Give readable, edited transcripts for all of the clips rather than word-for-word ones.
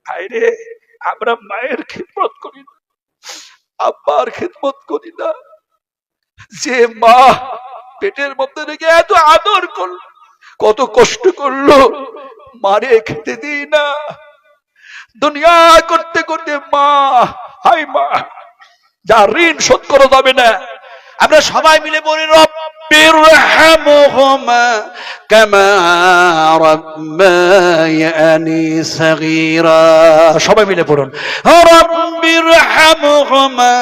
ভাইরে, আমরা মায়ের খিদমত করি না, আব্বার খিদমত করি না। যে মা পেটের মধ্যে রেখে এত আদর করলো, কত কষ্ট করলো, মারে খেতে দিই না। দুনিয়া করতে করতে মা, হাই মা, যা ঋণ শোধ করা যাবে না। আমরা সবাই মিলে বলি রব্বিরহামহুমা কামা রাব্বায়ানি সাগীরা। সবাই মিলে পড়ুন, রব্বিরহামহুমা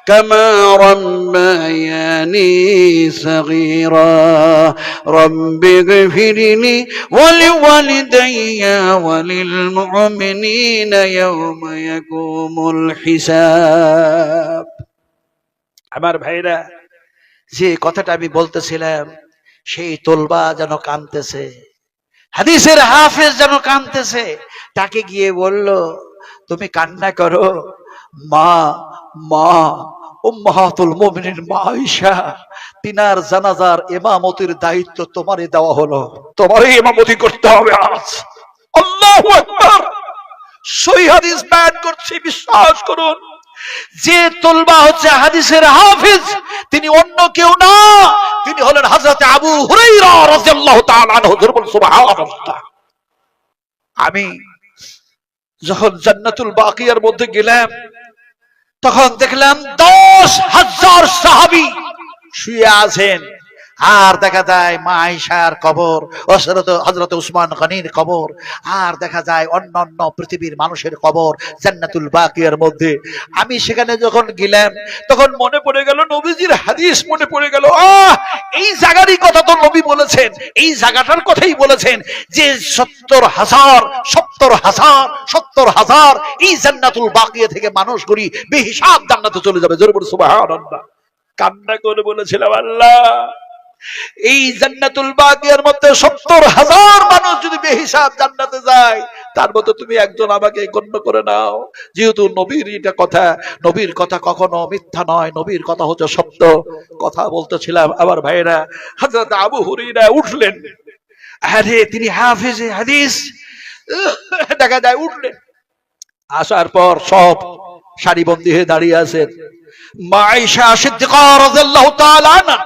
কামা রাব্বায়ানি সাগীরা রব্বিগফিরলি ওয়া লিওয়ালিদাইয়া ওয়া লিল মুমিনিনা ইয়াওমা ইয়াকুমুল হিসাব। আমার ভাইরা, যে কথাটা আমি বলতেছিলাম, সেই তোলবা যেন কাঁদতেছে, হাদিসের হাফেজ যেন কাঁদতেছে। তাকে গিয়ে বলল, তুমি কান্না করো, মা মা উম্মাহাতুল মুমিনিন মা আয়েশা, তিনার জানাজার ইমামতির দায়িত্ব তোমারই দেওয়া হলো, তোমারই ইমামতি করতে হবে আজ। আল্লাহু আকবার। সহিহ হাদিস বয়ান করছি, বিশ্বাস করুন। যে তোলবা হচ্ছে হাদিসের হাফিজ, তিনি অন্য কেউ না, তিনি হলেন হযরত আবু হুরায়রা রাদিয়াল্লাহু তাআলা আনহু। সুবহানাল্লাহ। আমি যখন জান্নাতুল বাকিয়ার মধ্যে গেলাম, তখন দেখলাম 10,000 সাহাবী শুয়ে আছেন। আর দেখা যায় মা আয়েশার কবর, হযরত উসমান গনির কবর, আর দেখা যায় অন্যান্য পৃথিবীর মানুষের কবর জান্নাতুল বাকিয়ার মধ্যে। আমি সেখানে যখন গেলাম, তখন মনে পড়ে গেল নবীজির হাদিস, মনে পড়ে গেল, এই জায়গারই কথা তো নবী বলেছেন, এই জায়গাটার কথাই বলেছেন যে 70,000 এই জান্নাতুল বাকিয়া থেকে মানুষ করি বেহিসাব জান্নাতে চলে যাবে। জোরে বলুন সুবহানাল্লাহ। কান্না করে বলেছিলাম, আল্লাহ, এই জান্নাতুল বাকিয়ার মধ্যে 70,000 মানুষ যদি বেহিসাব জান্নাতে যায়, তার মধ্যে তুমি একজন আমাকে গণ্য করে নাও। যেহেতু নবীর এটা কথা, নবীর কথা কখনো মিথ্যা নয়, নবীর কথা হচ্ছে সত্য। কথা বলতেছিলাম, আমার ভাইরা, হযরত আবু হুরায়রা উঠলেন। আরে তিনি হাফেজে হাদিস, দেখা যায় উঠলেন। আসার পর সব সারিবন্দী হয়ে দাঁড়িয়ে আছেন। মা আয়েশা সিদ্দিকা রাদিয়াল্লাহু তাআলা আনহা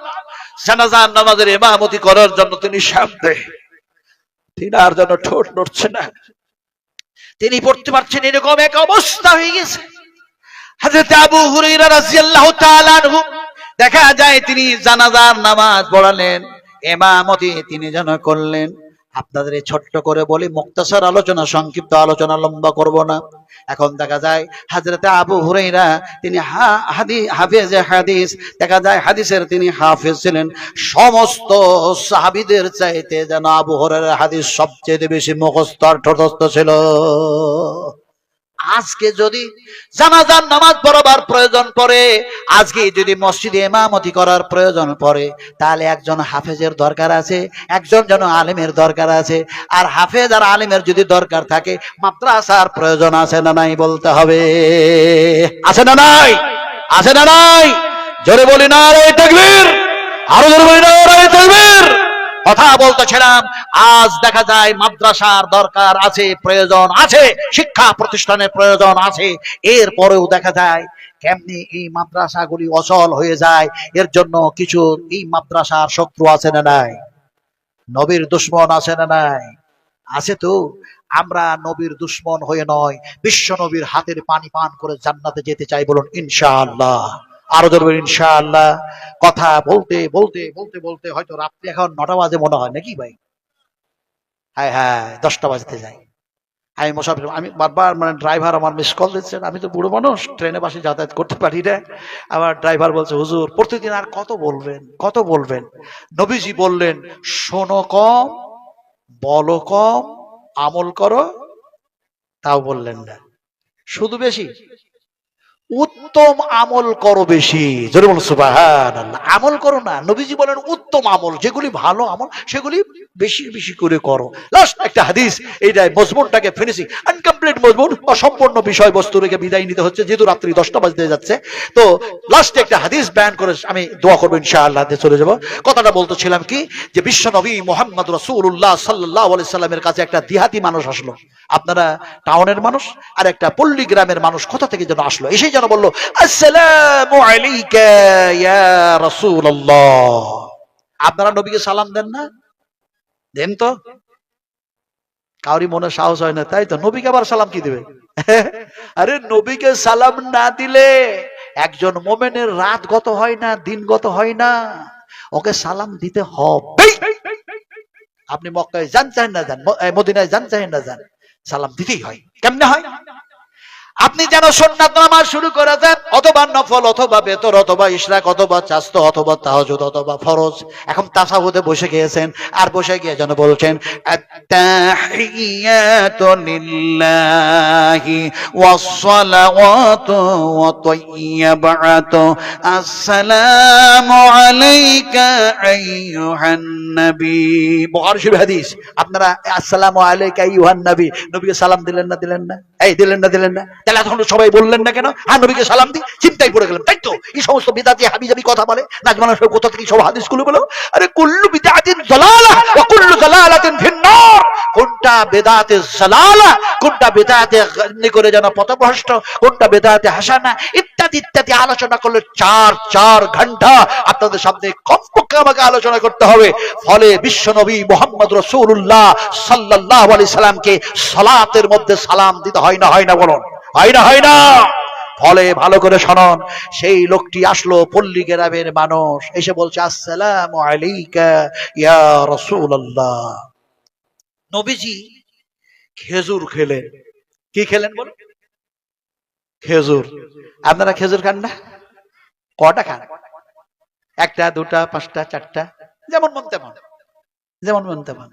জানাজার নামাজের ইমামতি করার জন্য তিনি সামনে, তিনার জন্য ঠোঁট নড়ছে না, তিনি পড়তে পারছেন, এরকম এক অবস্থা হয়ে গেছে। হযরত আবু হুরায়রা রাদিয়াল্লাহু তাআলা আনহু দেখা যায় তিনি জানাজার নামাজ পড়ালেন, ইমামতি তিনি যেন করলেন। আপনাদের ছোট্ট করে বলি, মুক্তাসার আলোচনা, সংক্ষিপ্ত আলোচনা, লম্বা করব না। এখন দেখা যায় হযরত আবু হুরায়রা তিনি হাফেজে হাদিস, দেখা যায় হাদিসের তিনি হাফেজ ছিলেন। সমস্ত সাহাবীদের চাইতে যেন আবু হুরায়রার হাদিস সবচেয়ে বেশি মুখস্থ আর ঠোঁটস্থ ছিল। আজকে যদি জানাজার নামাজ পড়াবার প্রয়োজন পড়ে, আজকে যদি মসজিদে ইমামতি করার প্রয়োজন পড়ে, তাহলে একজন হাফেজের দরকার আছে, একজন যেন আলেমের দরকার আছে। আর হাফেজ আর আলেমের যদি দরকার থাকে, মাদ্রাসার প্রয়োজন আছে না নাই বলতে হবে। আছে না নাই? আছে না নাই? জোরে বলি নারে তাকবীর, আরো জোরে বলি নারে তাকবীর। কথা বলতেছিলাম, আজ দেখা যায় মাদ্রাসার দরকার আছে, প্রয়োজন আছে, শিক্ষা প্রতিষ্ঠানের প্রয়োজন আছে। এরপরেও দেখা যায় কেমনি এই মাদ্রাসাগুলি অচল হয়ে যায়। এর জন্য কিছু এই মাদ্রাসার শত্রু আছে না নাই? নবীর দুশমন আছে না নাই? আছে তো। আমরা নবীর দুশমন হয়ে নয়, বিশ্ব নবীর হাতের পানি পান করে জান্নাতে যেতে চাই। বলুন ইনশাআল্লাহ, আরো ধরবেন ইনশাআল্লাহ। কথা বলতে বলতে বলতে বলতে হয়তো রাত্রি এখন 9টা বাজে মনে হয় নাকি ভাই? হ্যাঁ হ্যাঁ, 10টা বাজতে যাই। আমি মুসাফির, আমি বারবার ড্রাইভার আমার মিস কল দিচ্ছেন। আমি তো বুড়ো মানুষ, ট্রেনে বাসে যাতায়াত করতে পারি না। আমার ড্রাইভার বলছে, হুজুর প্রতিদিন আর কত বলবেন, কত বলবেন? নবীজি বললেন, শোনো কম, বলো কম, আমল করো। তাও বললেন না, শুধু বেশি উত্তম আমল করো বেশি। জোরে বলো সুবহানাল্লাহ। আমল করো না, নবীজি বলেন উত্তম আমল, যেগুলি ভালো আমল সেগুলি বেশি বেশি করে করো। লাস্ট একটা হাদিস, এইটাই মজমুনটাকে ফিনিশিং, ইনকমপ্লিট মজমুন, অসম্পূর্ণ বিষয়বস্তু রেখে বিদায় নিতে হচ্ছে, যেহেতু রাত্রি 10টা বাজতে যাচ্ছে। তো লাস্টে একটা হাদিস বয়ান করে আমি দোয়া করবো ইনশাআল্লাহ, চলে যাব। কথাটা বলতেছিলাম কি, যে বিশ্ব নবী মুহাম্মদ রাসূলুল্লাহ সাল্লাল্লাহু আলাইহি সাল্লামের কাছে একটা দিহাতি মানুষ আসলো। আপনারা টাউনের মানুষ আর একটা পল্লী গ্রামের মানুষ কোথা থেকে যেন আসলো, এসেই যেন বললো, আসসালামু আলাইকা ইয়া রাসূলুল্লাহ। আপনারা নবীকে সালাম দেন না? দেন তো। কাউরি মনে সাহস হয় না, তাই তো। নবীকে আবার সালাম কি দিবে? আরে নবীকে সালাম না দিলে একজন মোমেনের রাত গত হয় না, দিন গত হয় না, ওকে সালাম দিতে হবে। আপনি মক্কায় যান চাহেন না যান, মদিনায় যান চাহেন না যান, সালাম দিতেই হয়। কেমনে হয়? আপনি যেন সুন্নাত নামাজ শুরু করে দেন, অথবা নফল, অথবা বেতর, অথবা ইশরাক, অথবা চাস্ত, অথবা তাহাজ্জুদ, অথবা ফরজ। এখন তাসাহুদে বসে গিয়েছেন, আর বসে গিয়ে যেন বলছেন, আত্তাহিয়াতু লিল্লাহি ওয়াসসালাওয়াতু ওয়া তাইয়্যিবাতু আসসালামু আলাইকা আইয়ুহান নবী। বুখারী শরীফ হাদিস। আপনারা আসসালামু আলাইকা আইয়ুহান নবী, নবীকে সালাম দিলেন না দিলেন না? এই দিলেন না দিলেন না? তাহলে এখন সবাই বললেন না কেন আর নবীকে সালাম দি? চিন্তায় পড়ে গেলাম, তাই তো। এই সমস্ত বিদআতি হাবিজাবি কথা বলে, নাজমানা সব কোথা থেকে সব হাদিসগুলো বলো। আরে কুল্লু বিদআতিন যালালাহ ওয়া কুল্লু যালালাতিন ফিন-নার। কোনটা বিদআতে যালালা, কোনটা বিদআতে গানি করে যেন পথভ্রষ্ট, কোনটা বিদআতে হাসানা, ইত্যাদি ইত্যাদি আলোচনা করলে 4 ঘন্টা আপনাদের সামনে কমপক্ষে আমাকে আলোচনা করতে হবে। ফলে বিশ্ব নবী মুহাম্মদ রাসূলুল্লাহ সাল্লাল্লাহু আলাইহি সাল্লামকে সালাতের মধ্যে সালাম দিতে হয় না, হয় না বলুন? হয় না, হয় না? ফলে ভালো করে শুনুন, সেই লোকটি আসলো, পল্লী গ্রামের মানুষ, এসে বলছে, আসসালামু আলাইকা ইয়া রাসূলুল্লাহ। নবীজি খেজুর খেলেন। কি খেলেন বলুন? খেজুর। আপনারা খেজুর খান না? কটা খান? একটা, দুটা, পাঁচটা, চারটা, যেমন মন তেমন, যেমন মন তেমন।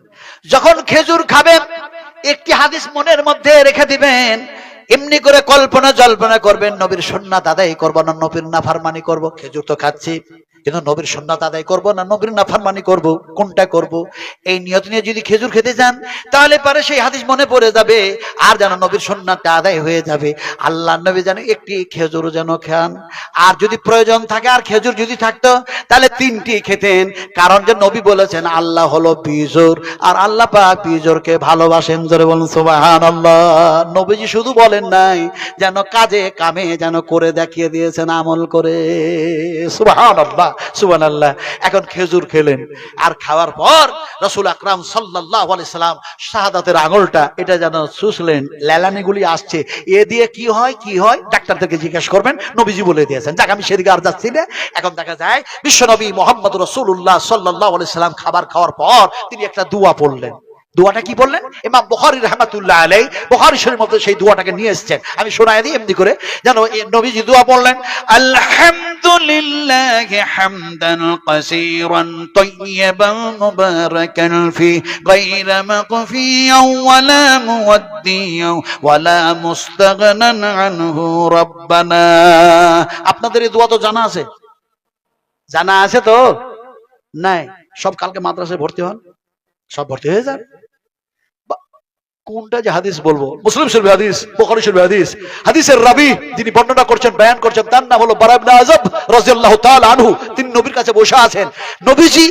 যখন খেজুর খাবেন একটি হাদিস মনের মধ্যে রেখে দিবেন, এমনি করে কল্পনা জল্পনা করবেন, নবীর সুন্নাত আদায় করব না নবীর নাফরমানি করব। খেজুর তো খাচ্ছি, কিন্তু নবীর সুন্নাত আদায় করব না নবীর নাফরমানি করব, কোনটা করব? এই নিয়ত নিয়ে যদি খেজুর খেতে যান, তাহলে পরে সেই হাদিস মনে পড়ে যাবে, আর যেন নবীর সুন্নাতটা আদায় হয়ে যাবে। আল্লাহর নবী যেন একটি খেজুর যেন খান, আর যদি প্রয়োজন থাকে আর খেজুর যদি থাকতো তাহলে 3টি খেতেন। কারণ যে নবী বলেছেন আল্লাহ হলো বিজোর, আর আল্লাহ পাক বিজোরকে ভালোবাসেন। জোরে বলুন সুবহানাল্লাহ। নবীজি শুধু বলেন নাই, যেন কাজে কামে যেন করে দেখিয়ে দিয়েছেন, আমল করে। সুবহানাল্লাহ, সুবহানাল্লাহ। এখন খেজুর খেলেন, আর খাওয়ার পর রাসূল আকরাম সাল্লাল্লাহু আলাইহি সাল্লাম শাহাদাতের আঙুলটা এটা যেন চুষলেন, লেলানিগুলি আসছে, এ দিয়ে কি হয় কি হয় ডাক্তারদেরকে জিজ্ঞেস করবেন, নবীজি বলে দিয়েছেন। যাক, আমি সেদিকে আর যাচ্ছি না। এখন দেখা যায় বিশ্বনবী মুহাম্মদ রাসূলুল্লাহ সাল্লাল্লাহু আলাইহি সাল্লাম খাবার খাওয়ার পর তিনি একটা দোয়া পড়লেন। দোয়াটা কি বললেন? ইমাম বুখারী রাহমাতুল্লাহ আলাইহি বুখারী শরীফের মধ্যে সেই দোয়াটাকে নিয়ে এসেছেন, আমি শোনায় দিই এমনি করে, যেন নবীজি দোয়া পড়লেন, আলহামদুলিল্লাহি হামদান কাসীরান তাইয়্যিবান মুবারাকান ফি গায়রা মাকফিয়ান ওয়ালা মুওয়াদ্দিয়ান ওয়ালা মুস্তাগনান আনহু রাব্বানা। আপনাদের এই দোয়া তো জানা আছে? জানা আছে তো? নাই? সব কালকে মাদ্রাসায় ভর্তি হন, সব ভর্তি হয়ে যান। কোনটা যে হাদিস বলবো, মুসলিম শরীফের হাদিস, বুখারী শরীফের হাদিস, হাদিসের রাবী যিনি বর্ণনা করছেন, বয়ান করছেন, তার নাম হলো বারা ইবনে আযাব রাদিয়াল্লাহু তাআলা আনহু। তিনি নবীর কাছে বসে আছেন, নবীজি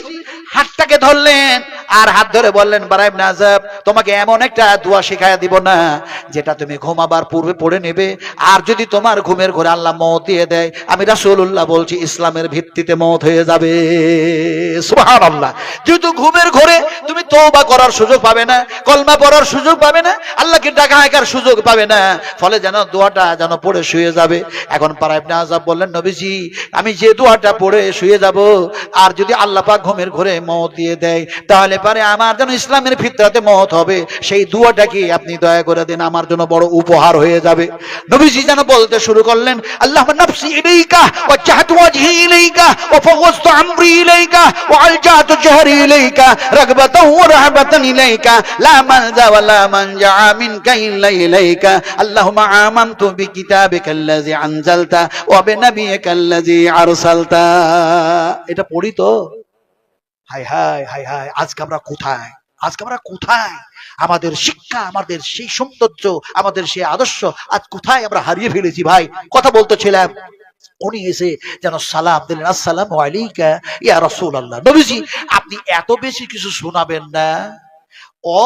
হাতটাকে ধরলেন আর হাত ধরে বললেন, বারা ইবনে আযাব, তোমাকে এমন একটা দোয়া শিখায়া দিব না যেটা তুমি ঘুমাবার পূর্বে পড়ে নেবে, আর যদি তোমার ঘুমের ঘরে আল্লাহ মওত দিয়ে দেয়, আমি রাসূলুল্লাহ বলছি ইসলামের ভিত্তিতে মওত হয়ে যাবে। সুবহানাল্লাহ। যেহেতু ঘুমের ঘরে তুমি তওবা করার সুযোগ পাবে না, কলমা পড়ার সুযোগ পাবে না, আল্লাহকে ডাকার সুযোগ পাবে না, ফলে যেন দোয়াটা যেন পড়ে শুয়ে যাবে। এখন বারা ইবনে আযাব বললেন, নবীজি, আমি যে দোয়াটা পড়ে শুয়ে যাব, আর যদি আল্লাহ পাক ঘুমের ঘরে মওত দিয়ে দেয়, তাহলে পারে আমার যেন ইসলামের ফিতরাতে মওত হবে, সেই দোয়াটা কি আপনি দয়া করে দেন, আমার জন্য বড় উপহার হয়ে যাবে। নবীজি যেন বলতে শুরু করলেন, আল্লাহুম্মা নাফসি ইলাইকা ওয়া জাহাতু ওয়াজহি ইলাইকা ওয়া ফাওয়াজতু আমরি ইলাইকা ওয়া আলজাতু জাহরি ইলাইকা রাগবাতান ওয়া রাহবাতান ইলাইকা লা মালজা ওয়া লা মানজা মিনকা ইল্লা ইলাইকা আল্লাহুম্মা আমানতু বিকিতাবিকাল্লাযী আনজালতা ওয়া বিনাবিয়িকাল্লাযী আরসালতা। এটা পড়ি তো, হায় হায় হায় হায়, আজকে আমরা কোথায়, আজকে আমরা কোথায়? আমাদের শিক্ষা, আমাদের সেই সৌন্দর্য, আমাদের সেই আদর্শ আজ কোথায় আমরা হারিয়ে ফেলেছি ভাই। কথা বলতেছিলাম, উনি এসে যেন সালাম দিলেন, আসসালামু আলাইকা ইয়া রাসূলুল্লাহ। নবীজি আপনি এত বেশি কিছু শোনাবেন না,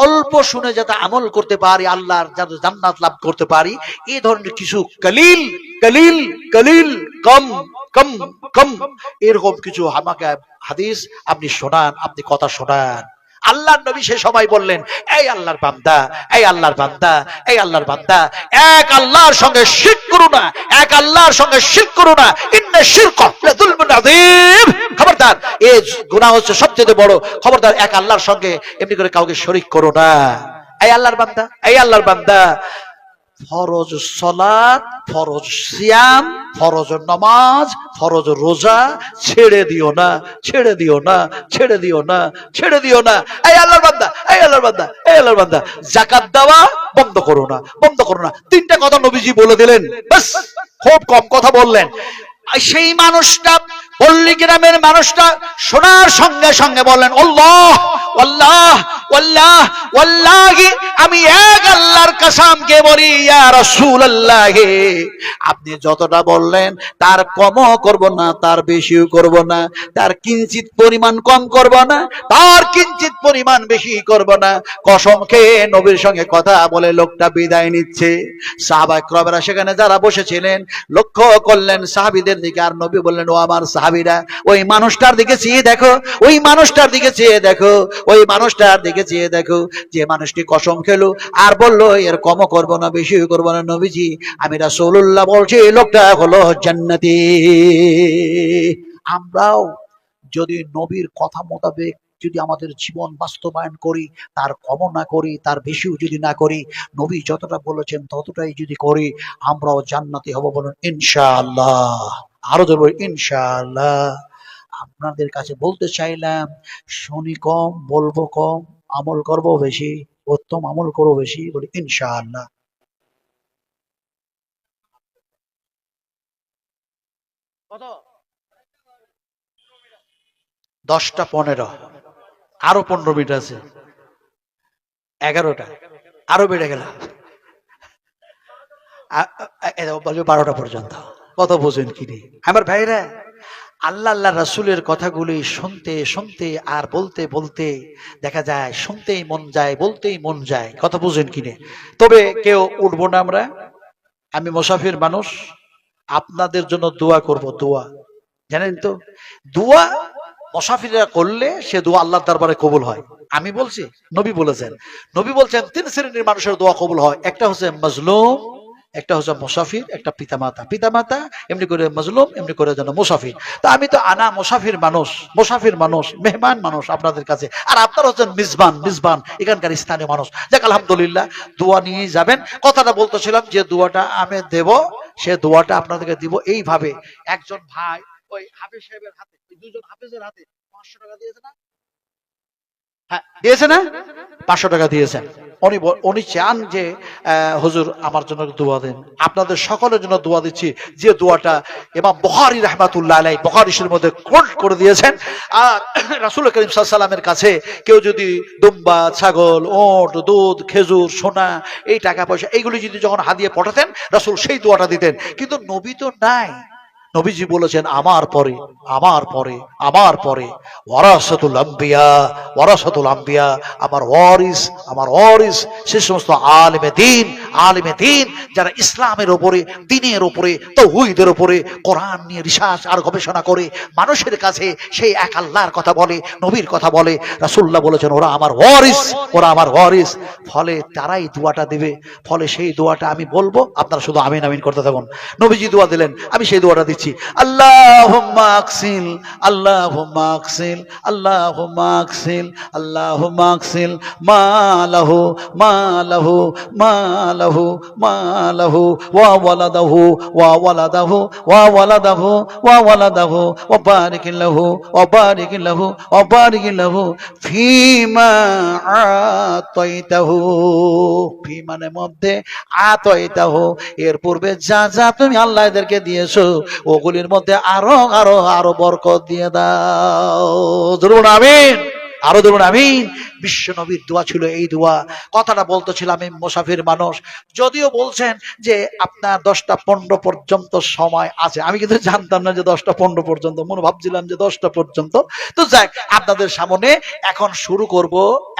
অল্প শুনে যাতে আমল করতে পারি, আল্লাহর যাতে জান্নাত লাভ করতে পারি, এই ধরনের কিছু কলিল কলিল কলিল কম কম কম এরকম কিছু আমাকে হাদিস আপনি শোনান, আপনি কথা শোনান। আল্লাহর নবী সে সময় বললেন, এই আল্লাহর বান্দা, এই আল্লাহর বান্দা, এই আল্লাহর বান্দা, এক আল্লাহর সঙ্গে শিরক করো না, এক আল্লাহর সঙ্গে শিরক করো না, ইন্না শিরকা লাযুলমুন আযীম। খবরদার, এই গুনাহ হচ্ছে সবচেয়ে বড়। খবরদার, এক আল্লাহর সঙ্গে এমনি করে কাউকে শরীক করো না। এই আল্লাহর বান্দা, এই আল্লাহর বান্দা, ফরজ সালাত, ফরজ সিয়াম, ফরজ নামাজ, ফরজ রোজা ছেড়ে দিও না, ছেড়ে দিও না, ছেড়ে দিও না, ছেড়ে দিও না। এই আল্লাহর বান্দা, এই আল্লাহর বান্দা, এই আল্লাহর বান্দা, যাকাত দেওয়া বন্ধ করো না, বন্ধ করো না। তিনটা কথা নবীজি বলে দিলেন, বাস, খুব কম কথা বললেন। সেই মানুষটা, পল্লী গ্রামের মানুষটা শোনার সঙ্গে সঙ্গে বলেন, আল্লাহ আল্লাহ আল্লাহ ওয়াল্লাহি, আমি এক আল্লাহর কসমকে বলি ইয়া রাসূলুল্লাহ, আপনি যতটা বললেন তার কমও করব না, তার বেশিও করব না, তার কিঞ্চিত পরিমাণ কম করব না, তার কিঞ্চিত পরিমাণ বেশি করব না। কসম খেয়ে নবীর সঙ্গে কথা বলে লোকটা বিদায় নিচ্ছে। সাহাবা কিরামরা সেখানে যারা বসেছিলেন লক্ষ্য করলেন সাহাবীদের দিকে, আর নবী বললেন, ও আমার সাহাবীরা, ওই মানুষটার দিকে চেয়ে দেখো, ওই মানুষটার দিকে চেয়ে দেখো, ওই মানুষটার দিকে চেয়ে দেখো, যে মানুষটি কসম খেলো আর বললো এর কমও করব না, বেশিও করব না। নবীজি, আমি রাসূলুল্লাহ বলছি, লোকটা হলো জান্নাতি। আমরাও যদি নবীর কথা মোতাবেক যদি আমাদের জীবন বাস্তবায়ন করি, তার কমও না করি, তার বেশিও যদি না করি, নবী যতটা বলেছেন ততটাই যদি করি, আমরাও জান্নাতি হব, বলুন ইনশাআল্লাহ। আরো দেব ইনশাআল্লাহ। আপনাদের কাছে বলতে চাইলাম, শুনি কম, বলবো কম, আমল করব বেশি, উত্তম আমল করবো বেশি, বলি ইনশাআল্লাহ। কত? 10টা 15, আরো 15 মিনিট আছে, 11টা, আরো বেড়ে গেল, 12টা পর্যন্ত। কত বোঝেন কিনি আমার ভাইরা? আল্লাহ আল্লাহ রাসূলের কথাগুলি শুনতে শুনতে আর বলতে বলতে দেখা যায় শুনতেই মন যায়, বলতেই মন যায়। কথা বুঝেন কিনে? তবে কেউ উঠবো না আমরা, আমি মুসাফির মানুষ, আপনাদের জন্য দোয়া করব। দোয়া জানেন তো, দোয়া মুসাফিররা করলে সে দোয়া আল্লাহর দরবারে কবুল হয়। আমি বলছি, নবী বলেছেন, নবী বলছেন 3 শ্রেণীর মানুষের দোয়া কবুল হয়। একটা হচ্ছে মাজলুম, একটা হচ্ছে মুসাফির, একটা পিতামাতা। পিতামাতা এমনি করে মাজলুম, এমনি করে যেন মুসাফির। তা আমি তো আনা মুসাফির মানুষ, মুসাফির মানুষ, মেহমান মানুষ আপনাদের কাছে, আর আপনারা হচ্ছেন মিজবান, মিজবান এখানকার স্থানীয় মানুষ। যাক আলহামদুলিল্লাহ, দোয়া নিয়ে যাবেন। কথাটা বলতেছিলাম, যে দোয়াটা আমি দেব সে দোয়াটা আপনাদেরকে দিব এইভাবে। একজন ভাই ওই হাফেজ সাহেবের হাতে, দুজন হাফেজের হাতে 500 টাকা দিয়েছে না? হ্যাঁ দিয়েছে না? 500 টাকা দিয়েছেন। উনি চান যে হুজুর আমার জন্য দোয়া দেন। আপনাদের সকলের জন্য দোয়া দিচ্ছি, যে দোয়াটা ইমাম বুখারী রাহমাতুল্লাহ আলাইহি বুখারী শরীফের মধ্যে কোট করে দিয়েছেন। আর রাসূল করিম সাল্লাল্লাহু আলাইহি ওয়াসাল্লামের কাছে কেউ যদি দুম্বা, ছাগল, ওট, দুধ, খেজুর, সোনা, এই টাকা পয়সা এইগুলি যদি যখন হাদিয়া পাঠাতেন, রাসূল সেই দোয়াটা দিতেন। কিন্তু নবী তো নাই। নবীজি বলেছেন, আমার পরে, আমার পরে, আমার পরে ওয়ারাসাতুল আম্বিয়া, ওয়ারাসাতুল আম্বিয়া, আমার ওয়ারিস, আমার ওয়ারিস সে সমস্ত আলেমে দ্বীন, আলেমে দ্বীন যারা ইসলামের উপরে, দ্বীনের উপরে, তাওহীদের উপরে কোরআন নিয়ে রিসার্চ আর গবেষণা করে মানুষের কাছে সেই এক আল্লাহর কথা বলে, নবীর কথা বলে। রাসূলুল্লাহ বলেছেন, ওরা আমার ওয়ারিস, ওরা আমার ওয়ারিস। ফলে তারাই দোয়াটা দিবে। ফলে সেই দোয়াটা আমি বলবো, আপনারা শুধু আমিন আমিন করতে থাকুন। নবীজি দোয়া দিলেন, আমি সেই দোয়াটা দিচ্ছি। আল্লাহুম্মা আকসিল, আল্লাহুম্মা আকসিল, আল্লাহুম্মা আকসিল, আল্লাহুম্মা আকসিল মালাহু, মালাহু, মালাহু, মালাহু ওয়া ওয়ালাদাহু, ওয়া ওয়ালাদাহু, ওয়া ওয়ালাদাহু, ওয়া ওয়ালাদাহু, ওয়া বারিক লাহু, ওয়া বারিক লাহু, ওয়া বারিক লাহু ফিমা আতাইতাহু। ফি মানে মধ্যে, আতাইতাহু এর পূর্বে যা যা তুমি আল্লাহ এদেরকে দিয়েছো ওগুলির মধ্যে আরো আরো আরো বরকত দিয়ে দাও। ধরুন আমিন। আরো ধরুন আমিন। বিশ্ব নবীর দোয়া ছিল এই দোয়া। কথাটা বলতেছিলাম, আমি মুসাফির মানুষ, যদিও বলছেন যে আপনার 10টা 15 পর্যন্ত সময় আছে, আমি কিন্তু জানতাম না যে 10টা 15 পর্যন্ত, মনে ভাবছিলাম যে 10টা পর্যন্ত। তো যাক, আপনাদের সামনে এখন শুরু করব।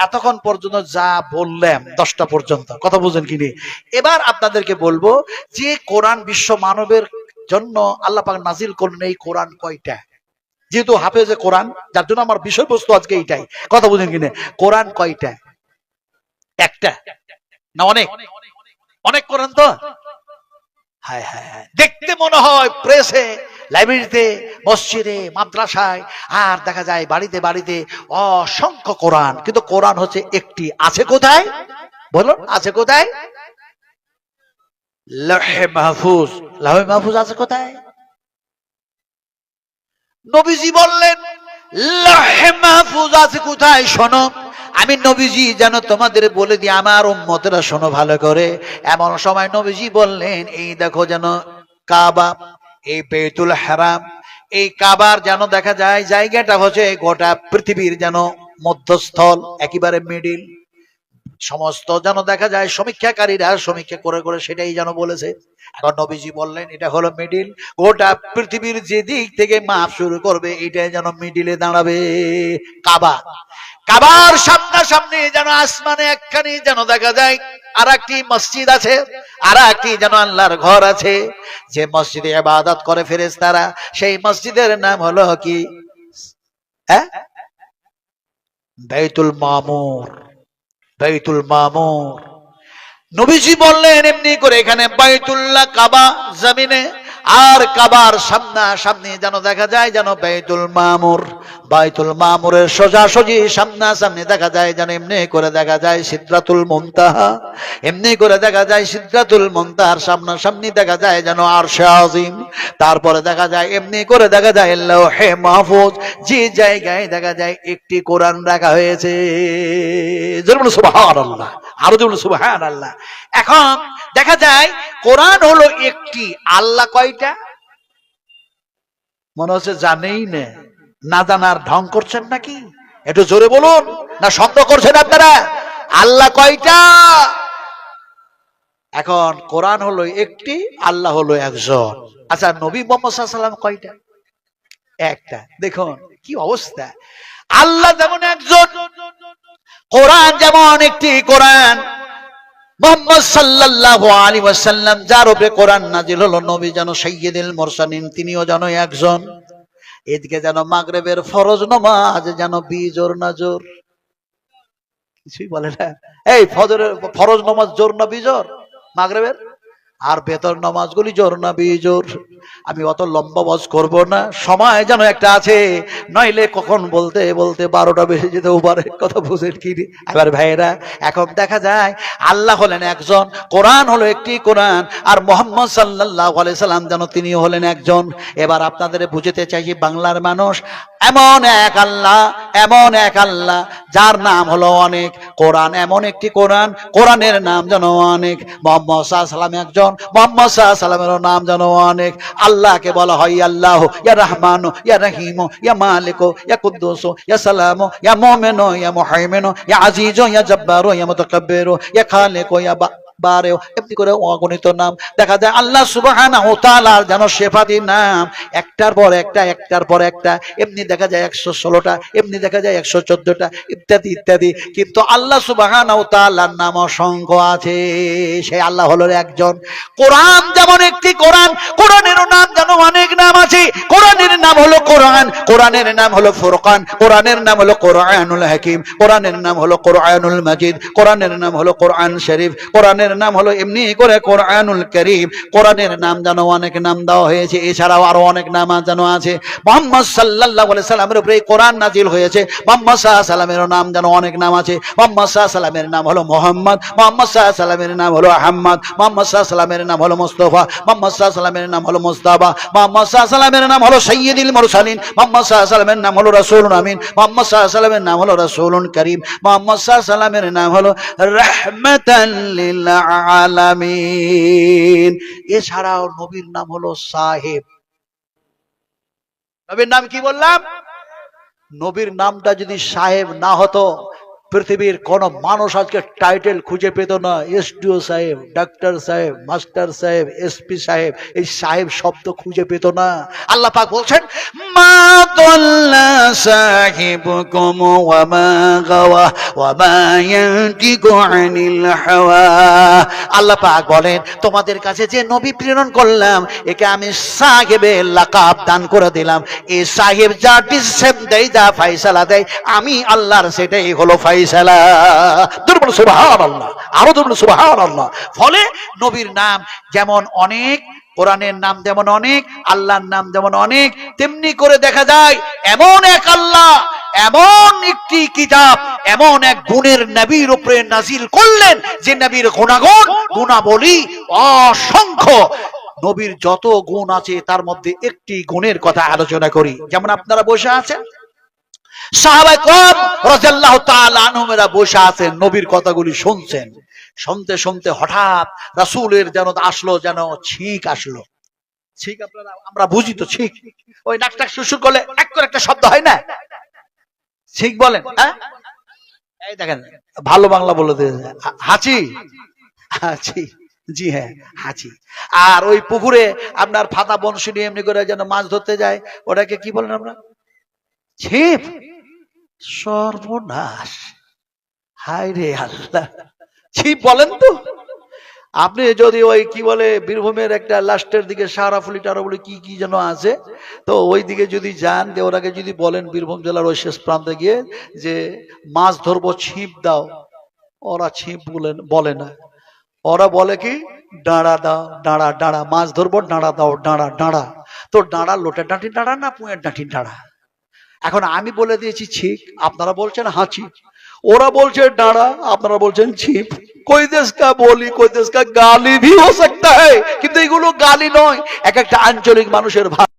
এতক্ষণ পর্যন্ত যা বললাম 10টা পর্যন্ত, কথা বুঝেন কিনি। এবার আপনাদেরকে বলবো যে কোরআন বিশ্ব মানবের জন্য আল্লাহ পাক নাজিল করলেন, এই কোরআন কয়টা? যেহেতু হাফেজে কোরআন, যার জন্য আমার বিষয়বস্তু আজকে এইটাই, কথা বুঝেন কিনা। কোরআন কয়টা? একটা না অনেক? অনেক কোরআন তো। হায় হায় হায়, দেখতে মনে হয় প্রেসে, লাইব্রেরিতে, মসজিদে, মাদ্রাসায়, আর দেখা যায় বাড়িতে বাড়িতে অসংখ্য কোরআন, কিন্তু কোরআন হচ্ছে একটি। আছে কোথায় বলুন? আছে কোথায়? লৌহে মাহফুজ। লৌহে মাহফুজ আছে কোথায়? নবীজি বললেন লৌহে মাহফুজ আছে কোথায় শোনো। আমি নবীজি যেন তোমাদের বলে দিই, আমার উম্মতেরা শোনো ভালো করে। এমন সময় নবীজি বললেন, এই দেখো যেন কাবা, এই বেতুল হারাম, এই কাবার যেন দেখা যায় জায়গাটা হচ্ছে গোটা পৃথিবীর যেন মধ্যস্থল, একেবারে মিডিল। সমস্ত যেন দেখা যায় সমীক্ষাকারীরা সমীক্ষা করে করে সেটাই যেন বলেছে। এখন নবীজি বললেন এটা হলো মিডিল। গোটা পৃথিবীর যে দিক থেকে মাপ শুরু করবে এটাই যেন মিডিলে দাঁড়াবে কাবা। কাবার সামনাসামনি যেন আসমানে একখানি যেন দেখা যায় আর একটি মসজিদ আছে, আর একটি যেন আল্লাহর ঘর আছে, যে মসজিদে ইবাদত করে ফেরেশতারা। সেই মসজিদের নাম হলো কি? হ্যাঁ, বাইতুল মামুর। বাইতুল মামুর। নবীজি বললেন এমনি করে এখানে বাইতুল্লাহ কাবা জমিনে, আর কাবার সামনাসামনি যেন দেখা যায় যেন বাইতুল মামুর। বাইতুল মামুরের সোজাসুজি সামনাসামনি দেখা যায় যেন এমনি করে দেখা যায় সিদরাতুল মুনতাহা। এমনি করে দেখা যায় সিদরাতুল মুনতাহার সামনাসামনি দেখা যায় যেন আরশে আজিম। তারপরে দেখা যায় এমনি করে দেখা যায় লৌহে মাহফুজ, যে জায়গায় দেখা যায় একটি কোরআন রাখা হয়েছে। সুবহানাল্লাহ, আরো যেমন সুবহানাল্লাহ। এখন দেখা যায় কোরআন হলো একটি, আল্লাহ কয়টা? মনে হচ্ছে জানেই না, না জানার ঢং করছেন নাকি? একটু জোরে বলুন, না শব্দ করছেন আপনারা? আল্লাহ কয়টা? এখন কোরআন হলো একটি, আল্লাহ হলো একজন। আচ্ছা, নবী মুহাম্মদ সাল্লাল্লাহু আলাইহি ওয়াসাল্লাম কয়টা? একটা। দেখুন কি অবস্থা। আল্লাহ যেমন একজন, কোরআন যেমন একটি। কোরআন মুহাম্মদ সাল্লাল্লাহু আলাইহি ওয়াসাল্লাম যার উপরে কোরআন নাজিল হলো, নবী যেন সাইয়্যিদুল মুরসালিন, তিনিও যেন একজন। এদিকে যেন মাগরিবের ফরজ নামাজ যেন বিজোর না জোর? কিছুই বলে না। এই ফজরের ফরজ নামাজ জোর না বিজোর? মাগরিবের আর বেতর নামাজগুলি জোর না বিজোর? আমি অত লম্বা বজ করব না, সময় যেন একটা আছে, নইলে কখন বলতে বলতে 12টা বেজে যেতেও পারে, কথা বুঝেন কি? এবার ভাইয়েরা, এখন দেখা যায় আল্লাহ হলেন একজন, কোরআন হলো একটি কোরআন, আর মুহাম্মদ সাল্লাল্লাহু আলাইহি সাল্লাম যেন তিনি হলেন একজন। এবার আপনাদের বুঝতে চাইছি বাংলার মানুষ, এমন এক আল্লাহ, এমন এক আল্লাহ যার নাম হলো অনেক। কোরআন এমন একটি কোরআন, কোরআনের নাম যেন অনেক। মুহাম্মদ সাল্লাল্লাহু আলাইহি সাল্লাম একজন, মুহাম্মদ সাল্লাল্লাহু আলাইহি সাল্লামের নাম যেন অনেক। আল্লাহকে বলা হয় আল্লাহ, ইয়া রহমান, ইয়া রহিম, ইয়া মালিক, ইয়া কুদ্দুস, ইয়া সালাম, ইয়া মুমিন, ইয়া মুহাইমিন, ইয়া আজিজ, ইয়া জব্বার, ইয়া মুতাকাব্বির, ইয়া খালিক, ইয়া বারেও। এমনি করে অগণিত নাম দেখা যায় আল্লাহ সুবহানাহু ওয়া তাআলার যেন সিফাতি নাম, একটার পর একটা, একটার পর একটা। এমনি দেখা যায় 116টা, এমনি দেখা যায় 114টা, ইত্যাদি ইত্যাদি। কিন্তু আল্লাহ সুবহানাহু ওয়া তাআলার নাম অসংখ্য আছে। সেই আল্লাহ হলো একজন। কোরআন যেমন একটি কোরআন, কোরআনের নাম যেন অনেক নাম আছে। কোরআনের নাম হলো কোরআন, কোরআনের নাম হলো ফুরকান, কোরআনের নাম হলো কোরআনুল হাকিম, কোরআনের নাম হলো কোরআনুল মাজিদ, কোরআনের নাম হলো কোরআন শরীফ, কোরআনের নাম হলো এমনি করে কোরআনুল কারীম। কোরআনের নাম যেন অনেক নাম দেওয়া হয়েছে, এছাড়াও আরো অনেক নাম যেন আছে। মুহাম্মদ সাল্লাল্লাহু আলাইহি সাল্লামের উপরে কোরআন নাজিল হয়েছে, মুহাম্মদ সাল্লাল্লাহু আলাইহি সাল্লামের নাম যেন অনেক নাম আছে। মুহাম্মদ সাল্লাল্লাহু আলাইহি সাল্লামের নাম হলো মুহাম্মদ, মুহাম্মদ সাল্লাল্লাহু আলাইহি সাল্লামের নাম হলো আহমদ, মুহাম্মদ সাল্লাল্লাহু আলাইহি সাল্লামের নাম হলো মুস্তাফা, মুহাম্মদ সাল্লাল্লাহু আলাইহি সাল্লামের নাম হলো মুস্তাফা, মুহাম্মদ সাল্লাল্লাহু আলাইহি সাল্লামের নাম হলো সাইয়্যিদুল মুরসালিন, মুহাম্মদ সাল্লাল্লাহু আলাইহি সাল্লামের নাম হলো রাসূলুন আমিন, মুহাম্মদ সাল্লাল্লাহু আলাইহি সাল্লামের নাম হলো রাসূলুন কারীম, মুহাম্মদ সাল্লাল্লাহু আলাইহি সাল্লামের নাম হলো রাহমাতাল লিল আলামিন। এছাড়াও নবীর নাম হলো সাহেব। নবীর নাম কি বললাম? নবীর নামটা যদি সাহেব না হতো, পৃথিবীর কোন মানুষ আজকে টাইটেল খুঁজে পেত না। এসডিও সাহেব, ডাক্তার সাহেব, মাস্টার সাহেব, এসপি সাহেব, এই সাহেব শব্দ খুঁজে পেত না। আল্লাহ পাক বলছেন, মা দাল্লা সাহিবুকুম ওয়া মা গাওয়া ওয়া মা ইয়ানতিকু আনিল হাওয়া। আল্লাহ পাক বলেন, তোমাদের কাছে যে নবী প্রেরণ করলাম, একে আমি সাহেবের লাকাব দান করে দিলাম। এই সাহেব যা ডিসিশন দেয়, যা ফয়সালা দেয়, আমি আল্লাহর সেটাই হলো ফয়সালা। সুবহানাল্লাহ, আরো সুবহানাল্লাহ। ফলে নবীর নাম যেমন অনেক, কোরআনের নাম যেমন অনেক, আল্লাহর নাম যেমন অনেক, তেমনি করে দেখা যায় এমন এক আল্লাহ, এমন একটি কিতাব, এমন এক গুণের নবীর উপরে নাজিল করলেন, যে নবীর গুণাগুণ, গুণাবলী অসংখ্য। নবীর যত গুণ আছে তার মধ্যে একটি গুণের কথা আলোচনা করি। যেমন আপনারা বসে আছেন, সাহাবায়ে কেরাম রাদিয়াল্লাহু তাআলা আনহুরা বসে আছেন, নবীর কথাগুলি শুনছেন। শুনতে শুনতে হঠাৎ রাসূলের যেন আসলো, যেন ছিক আসলো। ছিক আপনারা, আমরা বুঝি তো ছিক, ওই নাকটাক সুসুর করলে এক করে একটা শব্দ হয় না, ছিক বলেন। হ্যাঁ, এই দেখেন ভালো বাংলা বলে দিয়েছে, হাঁচি। হাঁচি, জি হ্যাঁ, হাঁচি। আর ওই পুকুরে আপনার ফাতা বনশি নিয়ে এমনি করে যেন মাছ ধরতে যায়, ওটাকে কি বলেন আমরা? ছিপ। সর্বনাশ, হায় রে আল্লাহ, ছিপ বলেন তো। আপনি যদি ওই কি বলে বীরভূমের একটা লাস্টের দিকে সারাফুলি টারাফুলি কি কি যেন আছে, তো ওই দিকে যদি যান, ওরাকে যদি বলেন বীরভূম জেলার ওই শেষ প্রান্তে গিয়ে যে মাছ ধরবো ছিপ দাও, ওরা ছিপ বলে না, ওরা বলে কি ডাঁড়া দাও, ডাঁড়া ডাঁড়া, মাছ ধরবো ডাঁড়া দাও, ডাঁড়া ডাঁড়া। তো ডাঁড়া লোটের ডাঁটি ডাঁড়া না পুঁয়ের ডাঁটি ডাঁড়া? এখন আমি বলে দিয়েছি ছিক, আপনারা বলছেন হাঁচি, ওরা বলছে ডাঁড়া, আপনারা বলছেন ছিপ। कोई देश का बोली, कोई देश का गाली भी हो सकता है, কিন্তু এগুলো গালি নয়, এক একটা আঞ্চলিক মানুষের ভাষা।